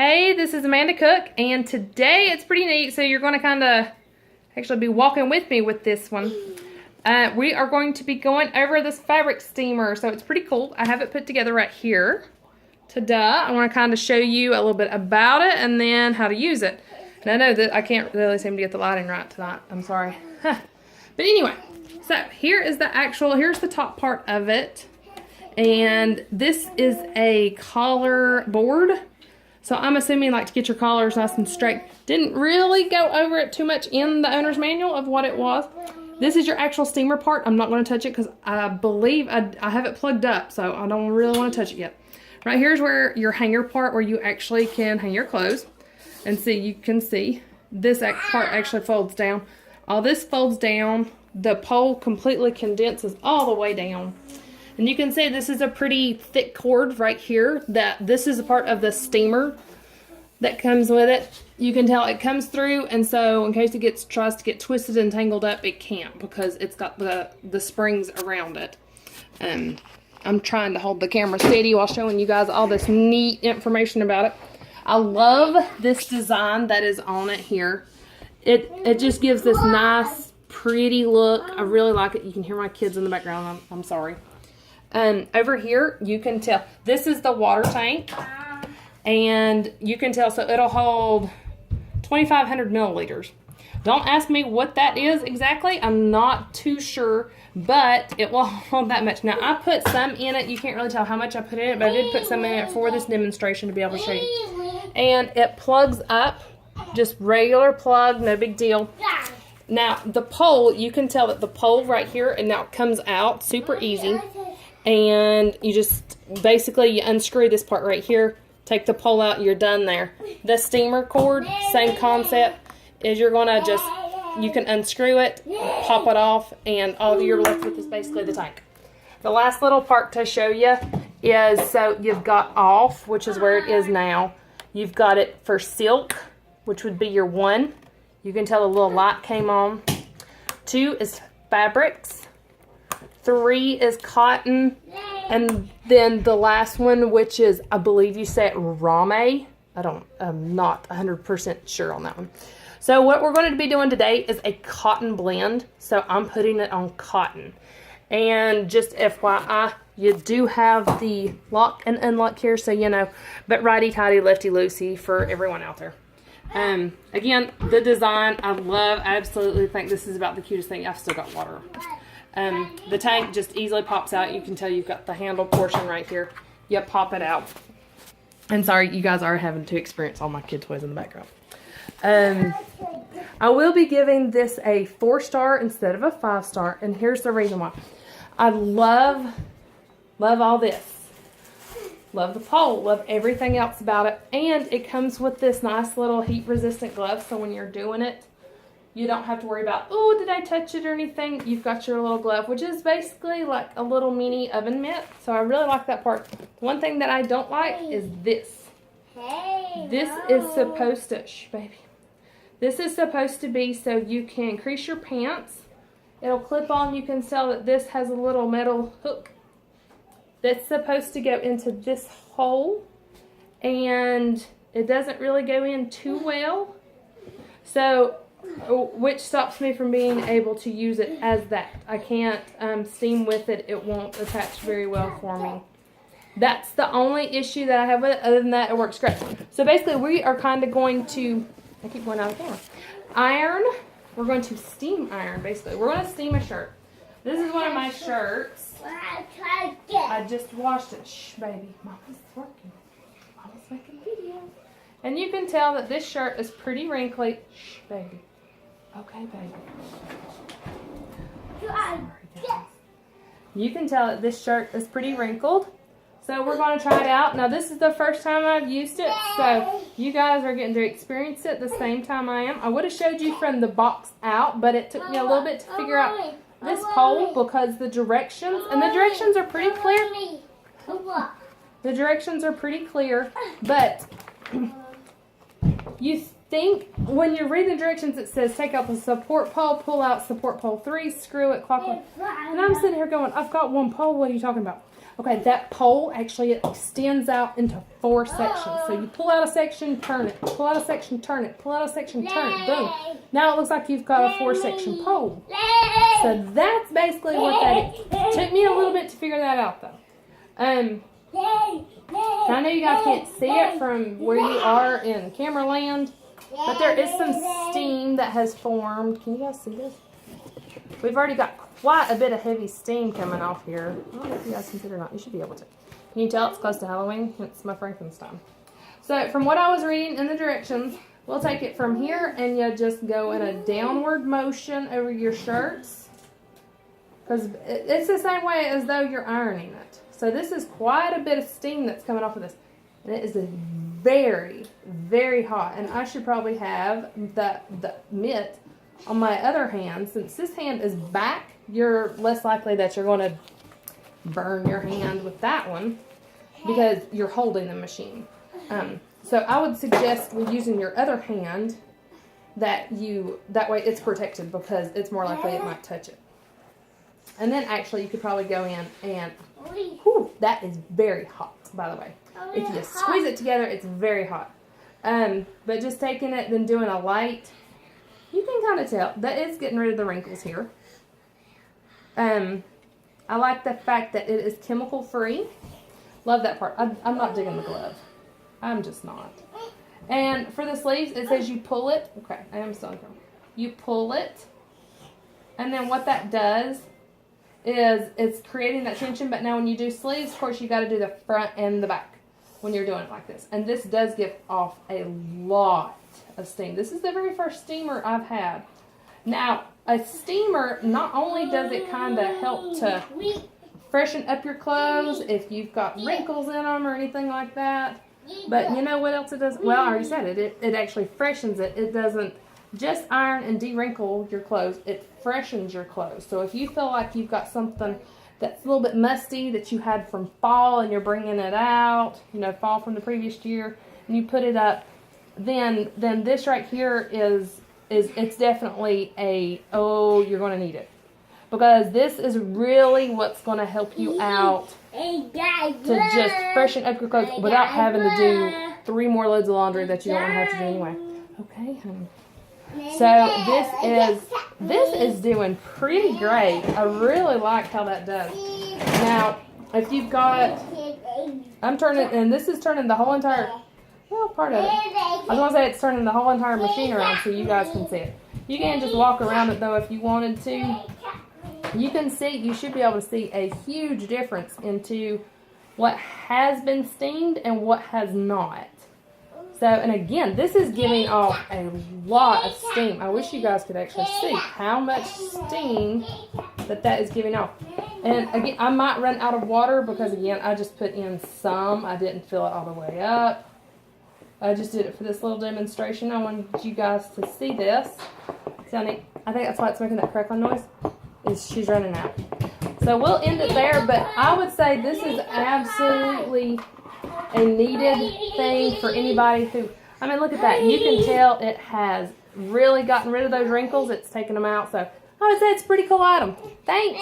Hey, this is Amanda Cooke, and today it's pretty neat, so you're going to kind of actually be walking with me with this one. We are going to be going over this fabric steamer, so it's pretty cool. I have it put together right here. Ta-da! I want to kind of show you a little bit about it and then how to use it. And I know that I can't really seem to get the lighting right tonight. I'm sorry. But anyway, so here's the top part of it. And this is a collar board. So I'm assuming like to get your collars nice and straight. Didn't really go over it too much in the owner's manual of what it was. This is your actual steamer part. I'm not going to touch it because I believe I have it plugged up, so I don't really want to touch it yet. Right here's where your hanger part, where you actually can hang your clothes. And see, you can see this part actually folds down. All this folds down. The pole completely condenses all the way down. And you can see this is a pretty thick cord right here. This is a part of the steamer that comes with it. You can tell it comes through, and so in case it tries to get twisted and tangled up, it can't because it's got the springs around it. I'm trying to hold the camera steady while showing you guys all this neat information about it. I love this design that is on it here. It just gives this nice, pretty look. I really like it. You can hear my kids in the background. I'm sorry. Over here, you can tell this is the water tank, and you can tell, so it'll hold 2,500 milliliters. Don't ask me what that is exactly. I'm not too sure, but it will hold that much. Now, I put some in it. You can't really tell how much I put in it, but I did put some in it for this demonstration to be able to show you. And it plugs up, just regular plug, no big deal. Now, the pole, you can tell that the pole right here, and now it comes out super easy. And you just, basically, you unscrew this part right here, take the pole out, you're done there. The steamer cord, same concept, is you're going to just, you can unscrew it, pop it off, and all you're left with is basically the tank. The last little part to show you is, so you've got off, which is where it is now. You've got it for silk, which would be your 1. You can tell a little light came on. 2 is fabrics. 3 is cotton, and then the last one, which is, I believe you say it, ramie. I'm not 100% sure on that one. So what we're going to be doing today is a cotton blend. So I'm putting it on cotton. And just FYI, you do have the lock and unlock here, so you know, but righty-tighty, lefty-loosey for everyone out there. Again, the design, I absolutely think this is about the cutest thing. I've still got water. The tank just easily pops out. You can tell you've got the handle portion right here. You pop it out. And sorry, you guys are having to experience all my kid toys in the background. I will be giving this a 4-star instead of a 5-star, and here's the reason why. I love all this. Love the pole, love everything else about it, and it comes with this nice little heat-resistant glove, so when you're doing it, you don't have to worry about, oh, did I touch it or anything? You've got your little glove, which is basically like a little mini oven mitt. So I really like that part. One thing that I don't like is this. This is supposed to, baby. This is supposed to be so you can crease your pants. It'll clip on. You can tell that this has a little metal hook that's supposed to go into this hole. And it doesn't really go in too well. So, which stops me from being able to use it as that. I can't steam with it. It won't attach very well for me. That's the only issue that I have with it. Other than that, it works great. So basically, we are kind of going to, I keep going out of the camera, iron. We're going to steam iron, basically. We're going to steam a shirt. This is one of my shirts. I just washed it. Shh, baby. Mama's working. Mama's making videos. And you can tell that this shirt is pretty wrinkly. Shh, baby. Okay, baby. Sorry, you can tell that this shirt is pretty wrinkled. So we're going to try it out. Now, this is the first time I've used it, so you guys are getting to experience it the same time I am. I would have showed you from the box out, but it took me a little bit to figure out this pole because the directions, and the directions are pretty clear. The directions are pretty clear, but you think when you read the directions, it says take out the support pole, pull out support pole 3, screw it clockwise. And I'm sitting here going, I've got one pole. What are you talking about? Okay, that pole actually extends out into 4 sections. So you pull out a section, turn it, pull out a section, turn it, pull out a section, turn it, boom. Now it looks like you've got a 4-section pole. So that's basically what that is. It took me a little bit to figure that out though. I know you guys can't see it from where you are in camera land, but there is some steam that has formed. Can you guys see this? We've already got quite a bit of heavy steam coming off here. I don't know if you guys can see it or not. You should be able to. Can you tell it's close to Halloween? It's my Frankenstein. So from what I was reading in the directions, we'll take it from here and you just go in a downward motion over your shirts. Because it's the same way as though you're ironing it. So this is quite a bit of steam that's coming off of this. And it is very, very hot. And I should probably have the mitt on my other hand. Since this hand is back, you're less likely that you're going to burn your hand with that one because you're holding the machine. So I would suggest with using your other hand that way it's protected because it's more likely it might touch it. And then actually you could probably go in and, whew, that is very hot, by the way. If you squeeze it together, it's very hot. But just taking it and doing a light, you can kind of tell that it's getting rid of the wrinkles here. I like the fact that it is chemical free. Love that part. I'm not digging the glove. I'm just not. And for the sleeves, it says you pull it. Okay, I am still on camera. You pull it. And then what that does is it's creating that tension. But now when you do sleeves, of course, you got to do the front and the back when you're doing it like this. And this does give off a lot of steam. This is the very first steamer I've had. Now, a steamer, not only does it kind of help to freshen up your clothes if you've got wrinkles in them or anything like that, but you know what else it does? Well, I already said it. It actually freshens it. It doesn't just iron and de-wrinkle your clothes. It freshens your clothes. So if you feel like you've got something that's a little bit musty that you had from fall and you're bringing it out, you know, fall from the previous year, and you put it up, then this right here is it's definitely you're going to need it. Because this is really what's going to help you out to just freshen up your clothes without having to do 3 more loads of laundry that you don't want to have to do anyway. Okay, honey. So this is doing pretty great. I really like how that does. Now, if you've got, I'm turning, and this is turning the whole entire, well, part of it. I was going to say it's turning the whole entire machine around so you guys can see it. You can just walk around it though if you wanted to. You can see, you should be able to see a huge difference into what has been steamed and what has not. So, and again, this is giving off a lot of steam. I wish you guys could actually see how much steam that is giving off. And again, I might run out of water because again, I just put in some. I didn't fill it all the way up. I just did it for this little demonstration. I wanted you guys to see this. See how neat? I think that's why it's making that crackling noise. Is she's running out. So we'll end it there, but I would say this is absolutely a needed thing for anybody who, I mean, look at that. You can tell it has really gotten rid of those wrinkles. It's taken them out. So I would say it's a pretty cool item. Thanks.